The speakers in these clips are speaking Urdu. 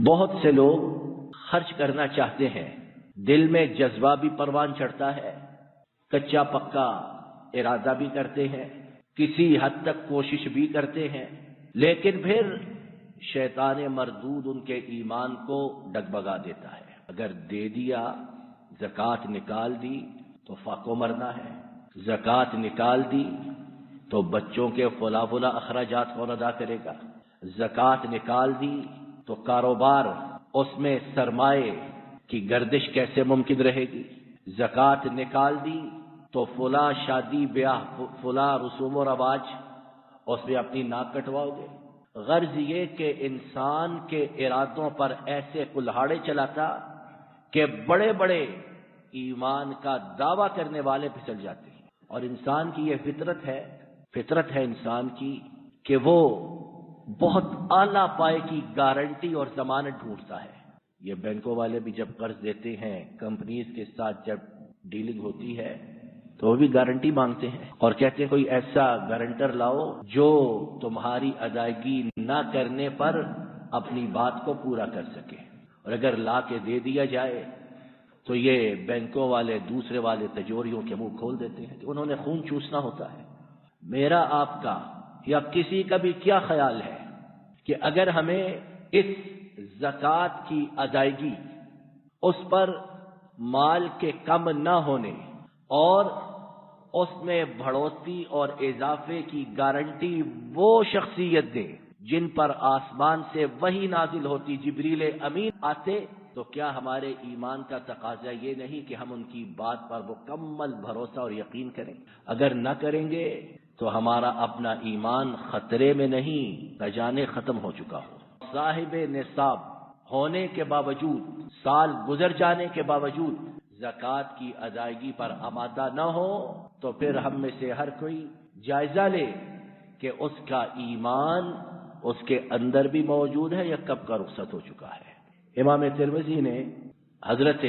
بہت سے لوگ خرچ کرنا چاہتے ہیں، دل میں جذبہ بھی پروان چڑھتا ہے، کچا پکا ارادہ بھی کرتے ہیں، کسی حد تک کوشش بھی کرتے ہیں، لیکن پھر شیطان مردود ان کے ایمان کو ڈگبگا دیتا ہے۔ اگر دے دیا، زکوٰۃ نکال دی تو فاقو مرنا ہے، زکوٰۃ نکال دی تو بچوں کے فلاں فلاں اخراجات کون ادا کرے گا، زکوٰۃ نکال دی تو کاروبار، اس میں سرمایے کی گردش کیسے ممکن رہے گی، زکوٰۃ نکال دی تو فلاں شادی بیاہ، فلاں رسوم و رواج، اس میں اپنی ناک کٹواؤ گے۔ غرض یہ کہ انسان کے ارادوں پر ایسے کلہاڑے چلاتا کہ بڑے بڑے ایمان کا دعویٰ کرنے والے پھسل جاتے ہیں۔ اور انسان کی یہ فطرت ہے انسان کی کہ وہ بہت اعلیٰ پائے کی گارنٹی اور ضمانت ڈھونڈتا ہے۔ یہ بینکوں والے بھی جب قرض دیتے ہیں، کمپنیز کے ساتھ جب ڈیلنگ ہوتی ہے تو وہ بھی گارنٹی مانگتے ہیں اور کہتے ہیں کوئی ایسا گارنٹر لاؤ جو تمہاری ادائیگی نہ کرنے پر اپنی بات کو پورا کر سکے۔ اور اگر لا کے دے دیا جائے تو یہ بینکوں والے دوسرے والے تجوریوں کے منہ کھول دیتے ہیں کہ انہوں نے خون چوسنا ہوتا ہے۔ میرا آپ کا یا کسی کا بھی کیا خیال ہے کہ اگر ہمیں اس زکوٰۃ کی ادائیگی، اس پر مال کے کم نہ ہونے اور اس میں بڑھوتری اور اضافے کی گارنٹی وہ شخصیت دے جن پر آسمان سے وحی نازل ہوتی، جبریل امین آتے، تو کیا ہمارے ایمان کا تقاضا یہ نہیں کہ ہم ان کی بات پر مکمل بھروسہ اور یقین کریں؟ اگر نہ کریں گے تو ہمارا اپنا ایمان خطرے میں نہیں، نہ جانے ختم ہو چکا ہو۔ صاحب نصاب ہونے کے باوجود، سال گزر جانے کے باوجود زکوٰۃ کی ادائیگی پر آمادہ نہ ہو تو پھر ہم میں سے ہر کوئی جائزہ لے کہ اس کا ایمان اس کے اندر بھی موجود ہے یا کب کا رخصت ہو چکا ہے۔ امام ترمذی نے حضرت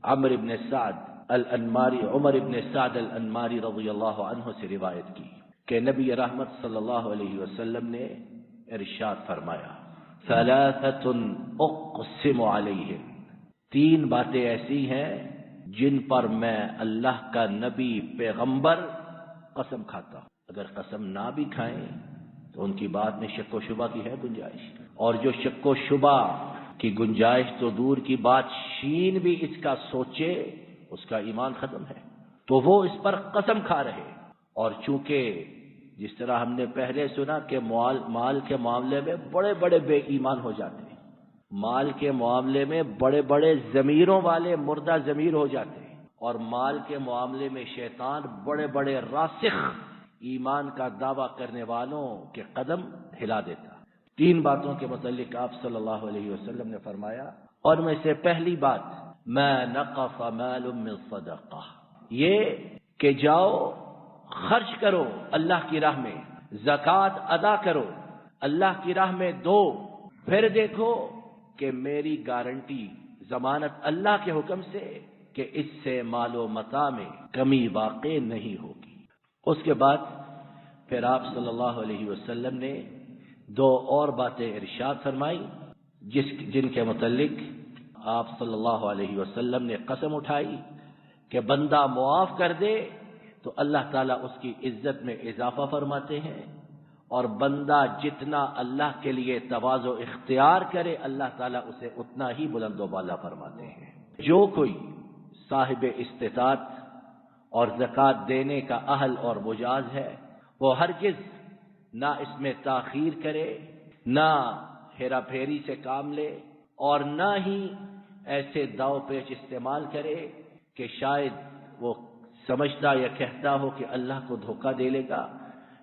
عمر ابن سعد الانماری، عمر ابن سعد الانماری رضی اللہ عنہ سے روایت کی کہ نبی رحمت صلی اللہ علیہ وسلم نے ارشاد فرمایا، ثلاثۃ اقسم علیہم، تین باتیں ایسی ہیں جن پر میں اللہ کا نبی پیغمبر قسم کھاتا ہوں۔ اگر قسم نہ بھی کھائیں تو ان کی بات میں شک و شبہ کی ہے گنجائش، اور جو شک و شبہ کی گنجائش تو دور کی بات، شین بھی اس کا سوچے اس کا ایمان ختم ہے، تو وہ اس پر قسم کھا رہے۔ اور چونکہ جس طرح ہم نے پہلے سنا کہ مال کے معاملے میں بڑے بڑے بے ایمان ہو جاتے ہیں، مال کے معاملے میں بڑے بڑے ضمیروں والے مردہ ضمیر ہو جاتے ہیں، اور مال کے معاملے میں شیطان بڑے بڑے راسخ ایمان کا دعویٰ کرنے والوں کے قدم ہلا دیتا۔ تین باتوں کے متعلق آپ صلی اللہ علیہ وسلم نے فرمایا، اور میں سے پہلی بات، ما نقص مال من صدقہ، یہ کہ جاؤ خرچ کرو اللہ کی راہ میں، زکوٰۃ ادا کرو اللہ کی راہ میں دو، پھر دیکھو کہ میری گارنٹی، ضمانت اللہ کے حکم سے کہ اس سے مال و متاع میں کمی واقع نہیں ہوگی۔ اس کے بعد پھر آپ صلی اللہ علیہ وسلم نے دو اور باتیں ارشاد فرمائی جن کے متعلق آپ صلی اللہ علیہ وسلم نے قسم اٹھائی کہ بندہ معاف کر دے تو اللہ تعالیٰ اس کی عزت میں اضافہ فرماتے ہیں، اور بندہ جتنا اللہ کے لیے تواضع اختیار کرے اللہ تعالیٰ اسے اتنا ہی بلند و بالا فرماتے ہیں۔ جو کوئی صاحب استطاعت اور زکوٰۃ دینے کا اہل اور مجاز ہے، وہ ہرگز نہ اس میں تاخیر کرے، نہ ہیرا پھیری سے کام لے، اور نہ ہی ایسے داؤ پیچ استعمال کرے کہ شاید وہ سمجھتا یا کہتا ہو کہ اللہ کو دھوکہ دے لے گا۔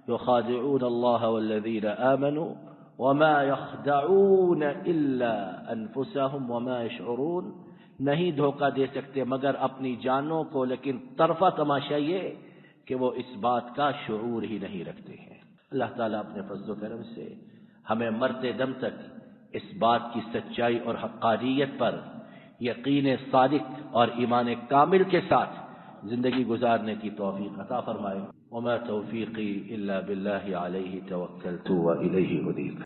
یخادعون اللہ والذین آمنوا وما یخدعون الا انفسهم وما یشعرون، نہیں دھوکہ دے سکتے مگر اپنی جانوں کو، لیکن طرفہ تماشا یہ کہ وہ اس بات کا شعور ہی نہیں رکھتے ہیں۔ اللہ تعالیٰ اپنے فضل و کرم سے ہمیں مرتے دم تک اس بات کی سچائی اور حقانیت پر یقین صادق اور ایمان کامل کے ساتھ زندگی گزارنے کی توفیق عطا فرمائے۔ وما توفیقی الا باللہ علیہ توکلت و الیہ انیب۔